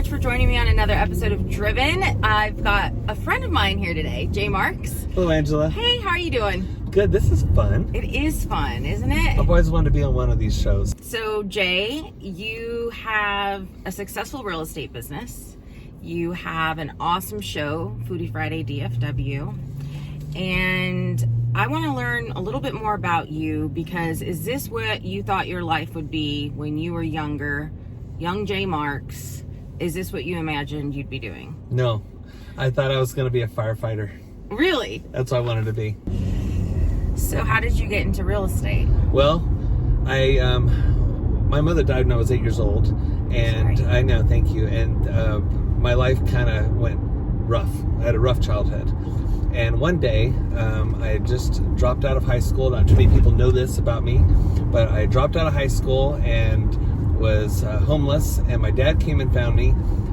much for joining me on another episode of Driven. I've got a friend of mine here today, Jay Marks. Hello, Angela. Hey, how are you doing? Good. This is fun. It is fun, isn't it? I've always wanted to be on one of these shows. So, Jay, you have a successful real estate business. You have an awesome show, Foodie Friday DFW. And I want to learn a little bit more about you because is this what you thought your life would be when you were younger, young Jay Marks? Is this what you imagined you'd be doing? No. I thought I was going to be a firefighter. Really? That's what I wanted to be. So how did you get into real estate? Well, my mother died when I was 8 years old. And Sorry. I know, thank you. And my life kind of went rough. I had a rough childhood. And one day, I had just dropped out of high school. Not too many people know this about me, but I dropped out of high school and was homeless. And my dad came and found me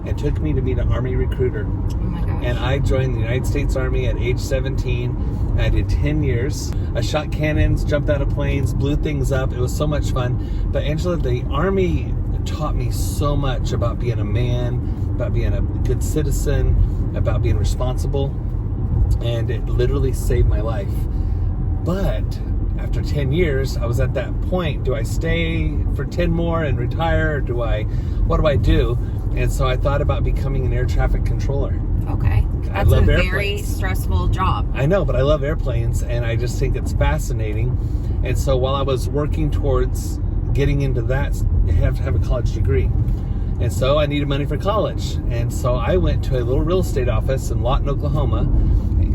and took me to meet an Army recruiter. Oh my gosh. And I joined the United States Army at age 17. I did 10 years. I shot cannons, jumped out of planes, blew things up. It was so much fun. But Angela, the Army taught me so much about being a man, about being a good citizen, about being responsible. And it literally saved my life. But after 10 years, I was at that point. Do I stay for 10 more and retire? Or what do I do? And so I thought about becoming an air traffic controller. Okay. That's a very stressful job. I know, but I love airplanes and I just think it's fascinating. And so while I was working towards getting into that, you have to have a college degree. And so I needed money for college. And so I went to a little real estate office in Lawton, Oklahoma,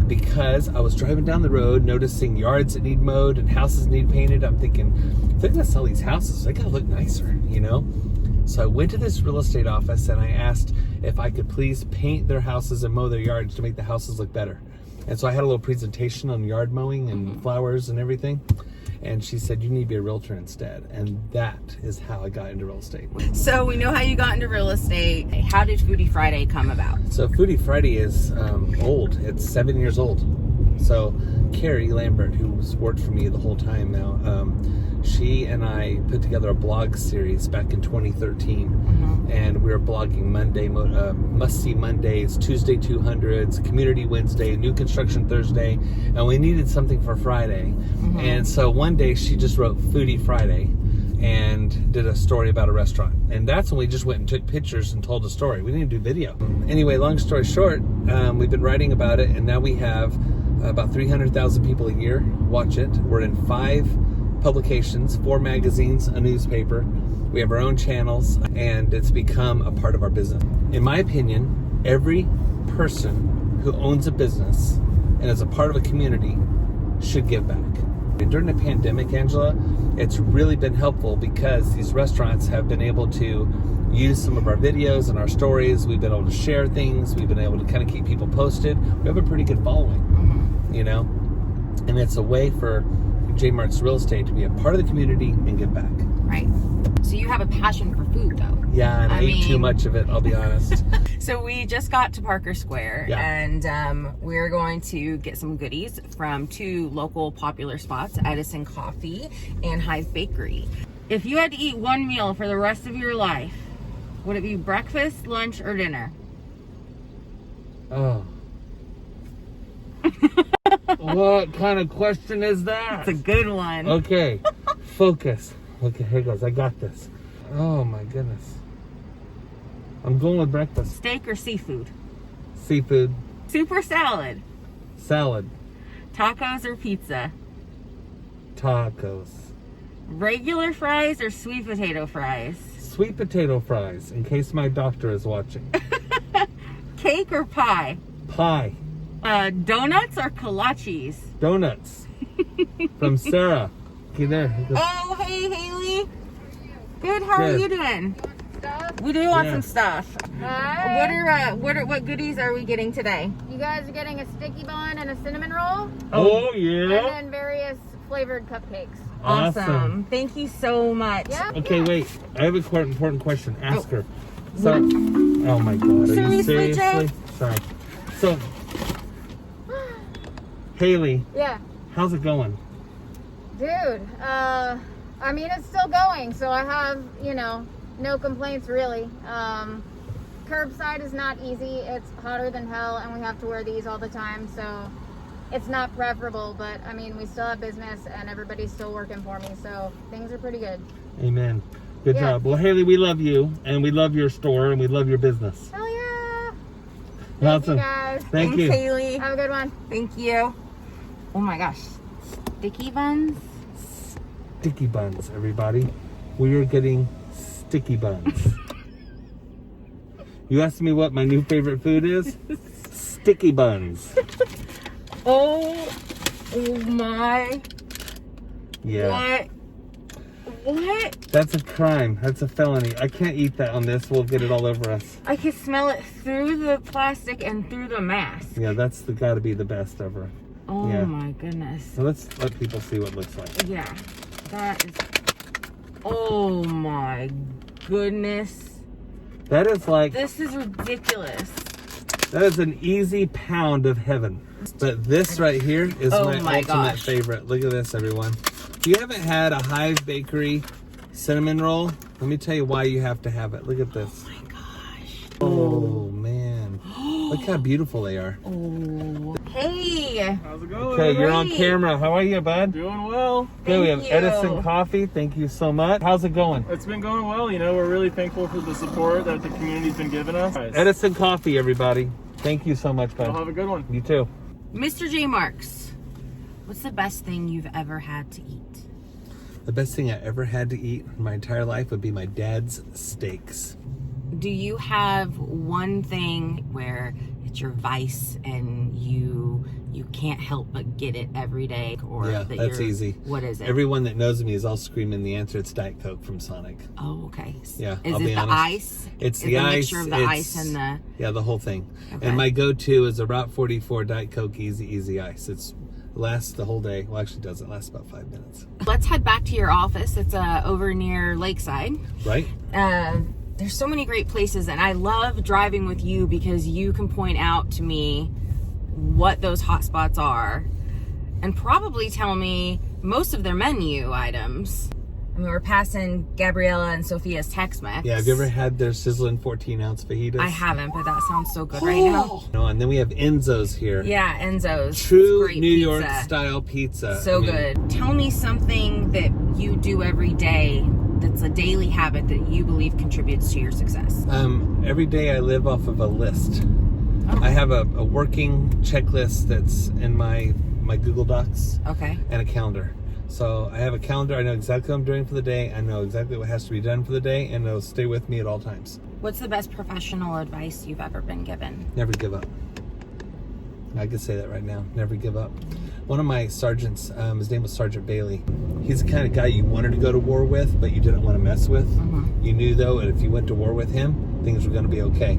because I was driving down the road, noticing yards that need mowed and houses need painted. I'm thinking, if they're going to sell these houses, they got to look nicer, you know? So I went to this real estate office and I asked if I could please paint their houses and mow their yards to make the houses look better. And so I had a little presentation on yard mowing and flowers and everything. And she said, you need to be a realtor instead. And that is how I got into real estate. So we know how you got into real estate. How did Foodie Friday come about? So Foodie Friday is old. It's 7 years old. So Carrie Lambert, who's worked for me the whole time now, she and I put together a blog series back in 2013. And we were blogging must-see Mondays, Tuesday 200s, Community Wednesday, New Construction Thursday, and we needed something for Friday. And so one day she just wrote Foodie Friday and did a story about a restaurant. And that's when we just went and took pictures and told a story. We didn't do video. Anyway, long story short, we've been writing about it, and now we have about 300,000 people a year watch it. We're in 5 publications, 4 magazines, a newspaper. We have our own channels, and it's become a part of our business. In my opinion, every person who owns a business and is a part of a community should give back. During the pandemic, Angela, it's really been helpful because these restaurants have been able to use some of our videos and our stories. We've been able to share things. We've been able to kind of keep people posted. We have a pretty good following, you know? And it's a way for Jay Marks Real Estate to be a part of the community and give back. Right. So you have a passion for food, though. Yeah, and I ate too much of it, I'll be honest. So we just got to Parker Square, and we're going to get some goodies from 2 local popular spots, Edison Coffee and Hive Bakery. If you had to eat one meal for the rest of your life, would it be breakfast, lunch, or dinner? Oh. What kind of question is that? It's a good one. Okay, focus. Okay, here goes. I got this. Oh my goodness. I'm going with breakfast. Steak or seafood? Seafood. Soup or salad? Salad. Tacos or pizza? Tacos. Regular fries or sweet potato fries? Sweet potato fries, in case my doctor is watching. Cake or pie? Pie. Donuts or kolaches? Donuts. From Sarah. Okay, there. Oh, hey, Haley. Good. How are you doing? We do want some stuff. Hi. What goodies are we getting today? You guys are getting a sticky bun and a cinnamon roll. Oh yeah. And then various flavored cupcakes. Awesome. Thank you so much. Yeah. Okay, wait. I have an important question. Ask her. So, oh my God. Are you Seriously, seriously? Jay? Sorry. So, Haley. Yeah. How's it going? Dude, I mean, it's still going, so I have, no complaints really. curbside is not easy. It's hotter than hell, and we have to wear these all the time, so it's not preferable, but I mean, we still have business and everybody's still working for me, so things are pretty good. Amen. Good job. Well, Haley, we love you, and we love your store, and we love your business. Hell yeah! Awesome. Thank you guys. Thank you. Thanks, Haley. Have a good one. Thank you. Oh my gosh. Sticky buns? Sticky buns, everybody. We are getting sticky buns. You asked me what my new favorite food is? Sticky buns. Oh my. Yeah. What? That's a crime. That's a felony. I can't eat that on this. We'll get it all over us. I can smell it through the plastic and through the mask. Yeah, that's gotta be the best ever. Oh Yeah. my goodness. So let's let people see what it looks like. Yeah. That is. Oh my goodness. That is like, This is ridiculous. that is an easy pound of heaven. But this right here is Oh my my ultimate gosh. favorite. Look at this, everyone. If you haven't had a Hive Bakery cinnamon roll, let me tell you why you have to have it. Look at this. Oh my gosh. Oh, man. Look how beautiful they are. Oh. Hey. How's it going? Okay, you're on Great. camera. How are you, bud? Doing well. Okay, we have Thank you. Edison Coffee. Thank you so much. How's it going? It's been going well. You know, we're really thankful for the support that the community's been giving us. Edison Coffee, everybody. Thank you so much, Y'all bud. have a good one. You too. Mr. J. Marks, what's the best thing you've ever had to eat? The best thing I ever had to eat in my entire life would be my dad's steaks. Do you have one thing where it's your vice and you can't help but get it every day? Or Yeah, that that's you're- easy. What is it? Everyone that knows me is all screaming the answer. It's Diet Coke from Sonic. Oh, okay. Yeah, Is I'll it be the honest. ice? It's Is the ice. mixture of the ice and the... Yeah, the whole thing. Okay. And my go-to is a Route 44 Diet Coke Easy Ice. It lasts the whole day. Well, actually, it doesn't last about 5 minutes. Let's head back to your office. It's over near Lakeside. Right? There's so many great places, and I love driving with you because you can point out to me what those hot spots are and probably tell me most of their menu items. I mean, we're passing Gabriella and Sophia's Tex-Mex. Yeah. Have you ever had their sizzling 14-ounce fajitas? I haven't, but that sounds so good right now. No, and then we have Enzo's here. Yeah, Enzo's. True Great New pizza. York style pizza. So I mean, good. Tell me something that you do every day that's a daily habit that you believe contributes to your success. Every day I live off of a list. Oh. I have a working checklist that's in my Google Docs Okay. and a calendar. So I have a calendar. I know exactly what I'm doing for the day. I know exactly what has to be done for the day, and it'll stay with me at all times. What's the best professional advice you've ever been given? Never give up. I could say that right now. Never give up. One of my sergeants, his name was Sergeant Bailey. He's the kind of guy you wanted to go to war with, but you didn't want to mess with. Mm-hmm. You knew, though, that if you went to war with him, things were going to be okay.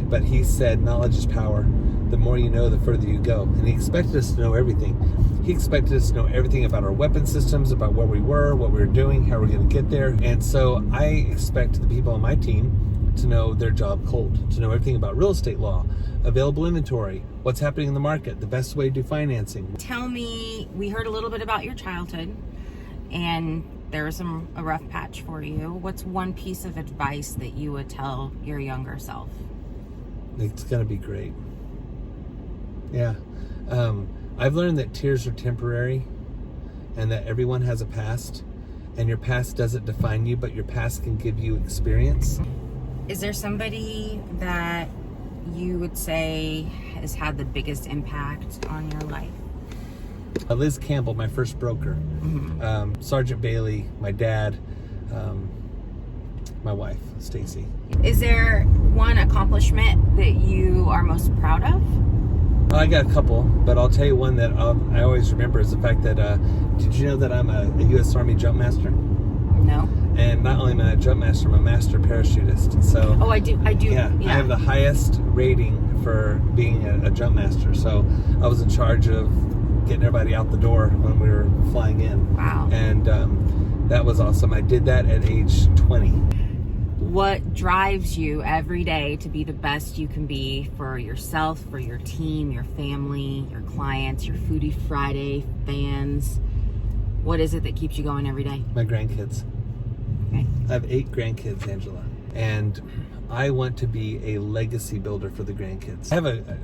But he said, knowledge is power. The more you know, the further you go. And he expected us to know everything. He expected us to know everything about our weapon systems, about where we were, what we were doing, how we're going to get there. And so I expect the people on my team to know their job cold, to know everything about real estate law, available inventory, what's happening in the market, the best way to do financing. Tell me, we heard a little bit about your childhood, and there was a rough patch for you. What's one piece of advice that you would tell your younger self? It's going to be great. Yeah. I've learned that tears are temporary and that everyone has a past, and your past doesn't define you, but your past can give you experience. Is there somebody that you would say has had the biggest impact on your life? Liz Campbell, my first broker. Mm-hmm. Sergeant Bailey, my dad, my wife, Stacy. Is there one accomplishment that you are most proud of? I got a couple, but I'll tell you one that I always remember is the fact that, did you know that I'm a U.S. Army Jumpmaster? No. And not only am I a Jumpmaster, I'm a master parachutist. So, Oh, I do. yeah, I have the highest rating for being a Jumpmaster. So I was in charge of getting everybody out the door when we were flying in. Wow. And that was awesome. I did that at age 20. What drives you every day to be the best you can be for yourself, for your team, your family, your clients, your Foodie Friday fans? What is it that keeps you going every day? My grandkids. Okay. I have 8 grandkids, Angela. And I want to be a legacy builder for the grandkids. I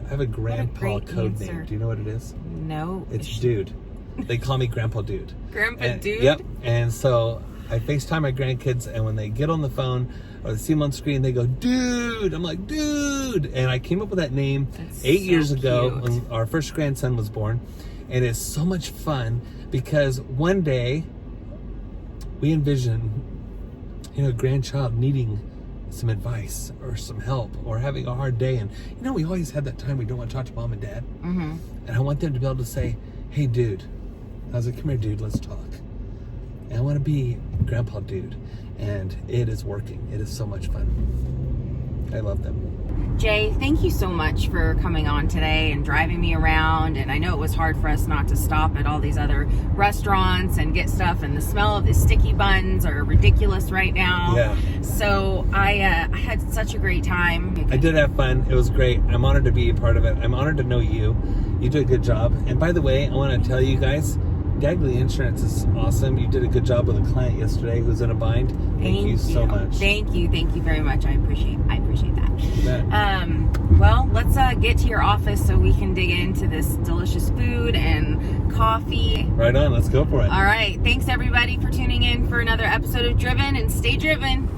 have a grandpa great code answer. name. Do you know what it is? No. It's Dude. They call me Grandpa Dude. Grandpa Dude? Yep. And so I FaceTime my grandkids, and when they get on the phone or they see them on screen, they go, Dude. I'm like, Dude. And I came up with that name That's 8 so years ago cute. when our first grandson was born. And it's so much fun because one day we envision, a grandchild needing some advice or some help or having a hard day. And, we always have that time we don't want to talk to mom and dad. Mm-hmm. And I want them to be able to say, Hey, Dude. I was like, come here, Dude, let's talk. And I want to be Grandpa Dude. And it is working. It is so much fun. I love them. Jay, thank you so much for coming on today and driving me around. And I know it was hard for us not to stop at all these other restaurants and get stuff. And the smell of the sticky buns are ridiculous right now. Yeah. So I had such a great time. I did have fun. It was great. I'm honored to be a part of it. I'm honored to know you. You did a good job. And by the way, I want to tell you guys, Dagley Insurance is awesome. You did a good job with a client yesterday who's in a bind. Thank you so much. Thank you very much. I appreciate that. You bet. Well, let's get to your office so we can dig into this delicious food and coffee. Right on. Let's go for it. All right. Thanks everybody for tuning in for another episode of Driven, and stay driven.